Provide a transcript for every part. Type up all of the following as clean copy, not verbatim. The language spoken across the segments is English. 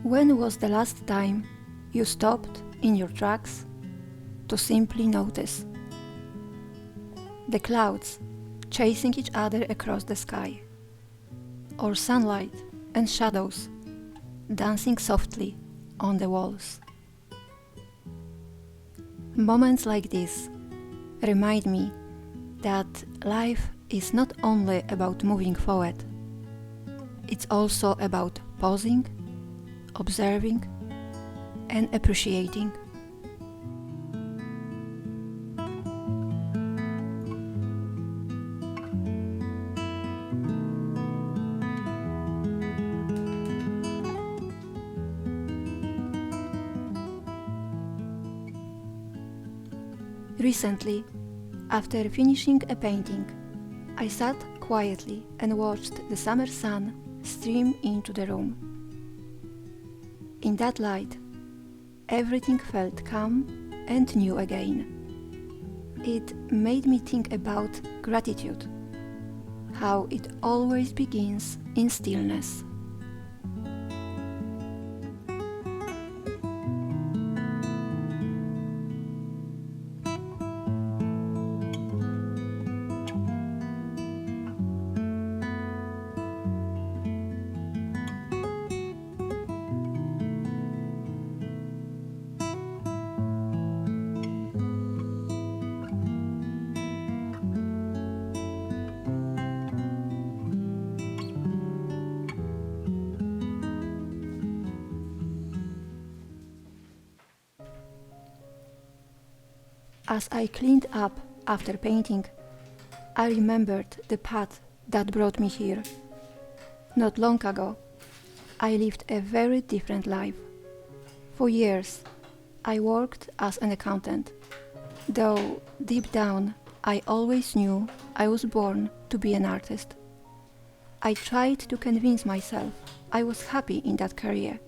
When was the last time you stopped in your tracks to simply notice the clouds chasing each other across the sky, or sunlight and shadows dancing softly on the walls? Moments like this remind me that life is not only about moving forward, it's also about pausing, observing, and appreciating. Recently, after finishing a painting, I sat quietly and watched the summer sun stream into the room. In that light, everything felt calm and new again. It made me think about gratitude, how it always begins in stillness. As I cleaned up after painting, I remembered the path that brought me here. Not long ago, I lived a very different life. For years, I worked as an accountant, though deep down I always knew I was born to be an artist. I tried to convince myself I was happy in that career,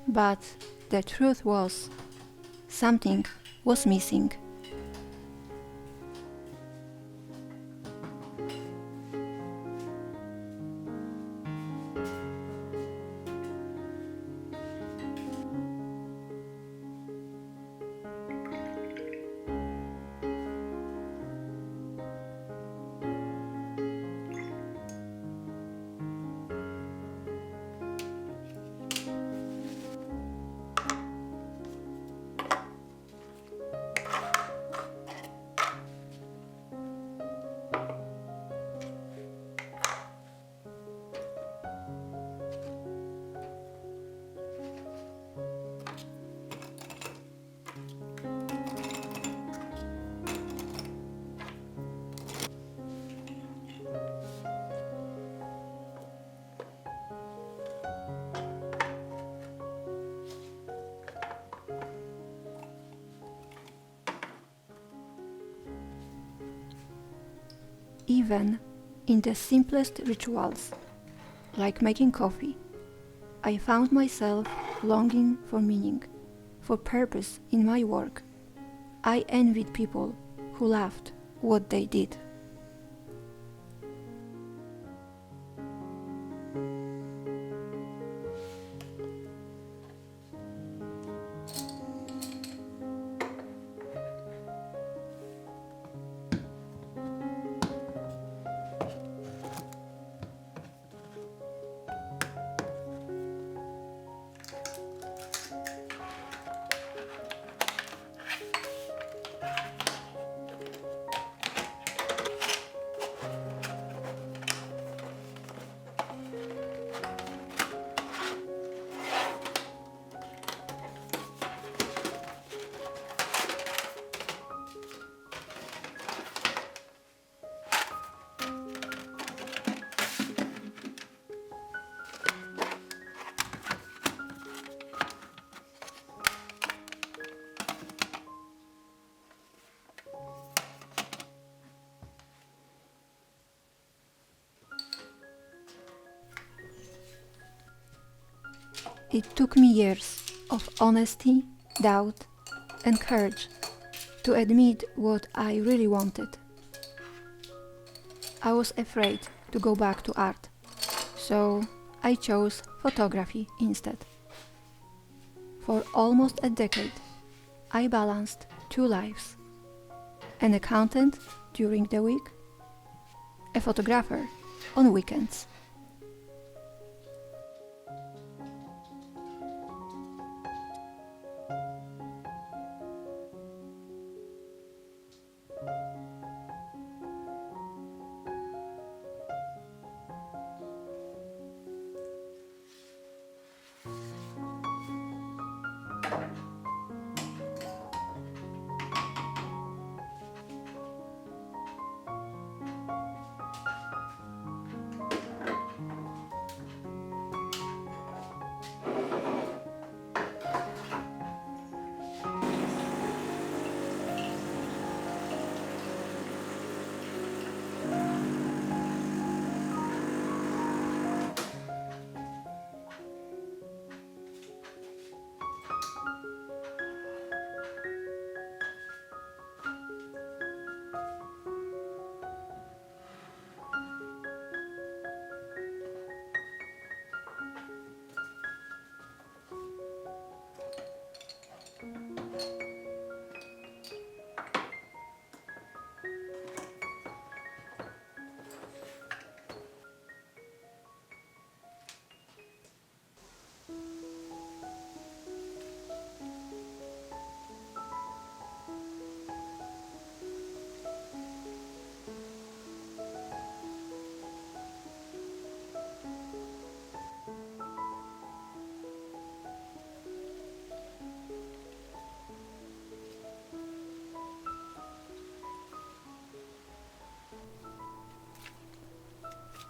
but the truth was, something was missing. Even in the simplest rituals, like making coffee, I found myself longing for meaning, for purpose in my work. I envied people who loved what they did. It took me years of honesty, doubt, and courage to admit what I really wanted. I was afraid to go back to art, so I chose photography instead. For almost a decade, I balanced two lives: an accountant during the week, a photographer on weekends.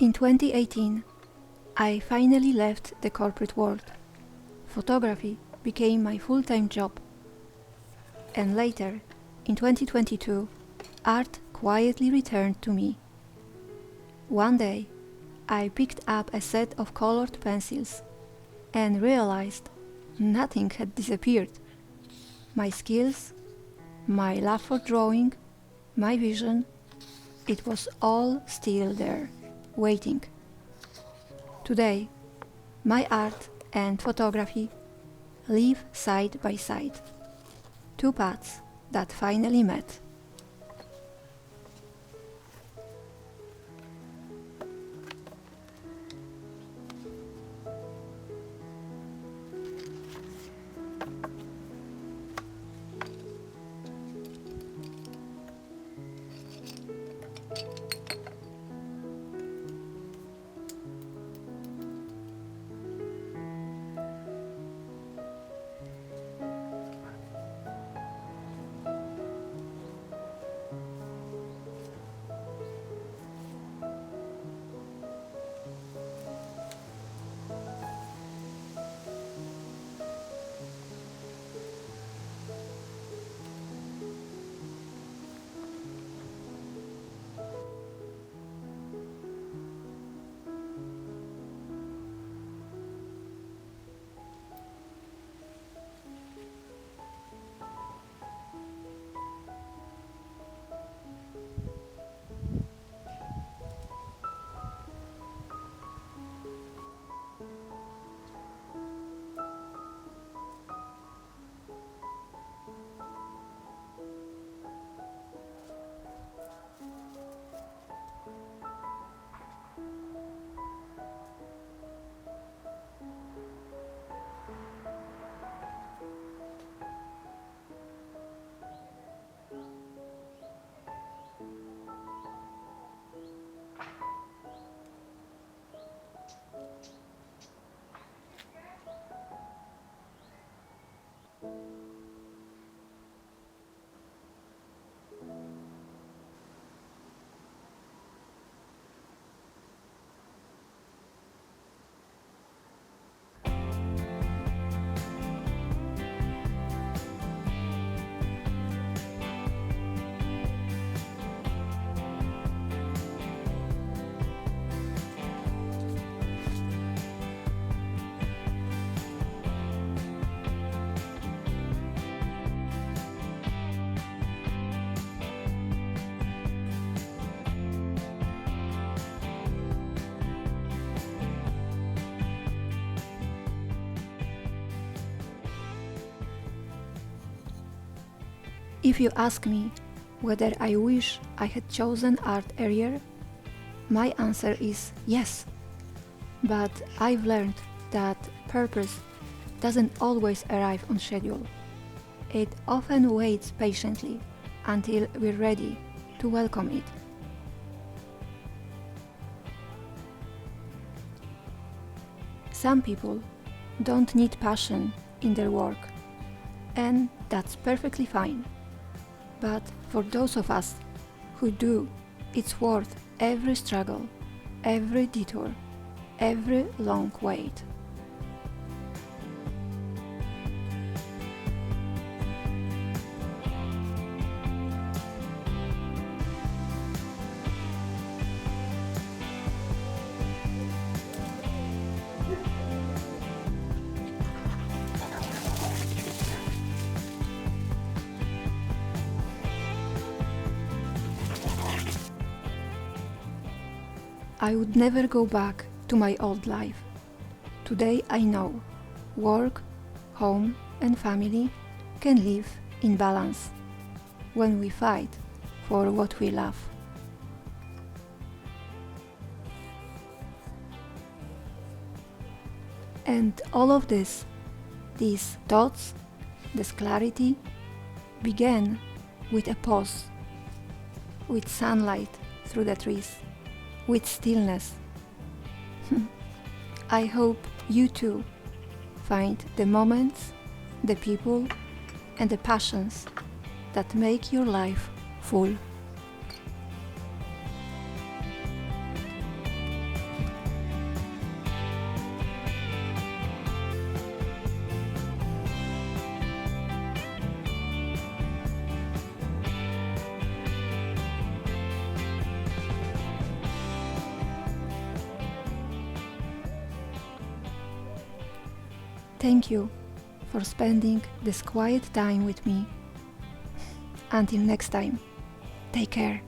In 2018, I finally left the corporate world. Photography became my full-time job. And later, in 2022, art quietly returned to me. One day, I picked up a set of colored pencils and realized nothing had disappeared. My skills, my love for drawing, my vision, it was all still there, waiting. Today, my art and photography live side by side. Two paths that finally met. If you ask me whether I wish I had chosen art earlier, my answer is yes. But I've learned that purpose doesn't always arrive on schedule. It often waits patiently until we're ready to welcome it. Some people don't need passion in their work, and that's perfectly fine. But for those of us who do, it's worth every struggle, every detour, every long wait. I would never go back to my old life. Today I know work, home, and family can live in balance when we fight for what we love. And all of this, these thoughts, this clarity, began with a pause, with sunlight through the trees, with stillness. I hope you too find the moments, the people, and the passions that make your life full. Thank you for spending this quiet time with me. Until next time, take care.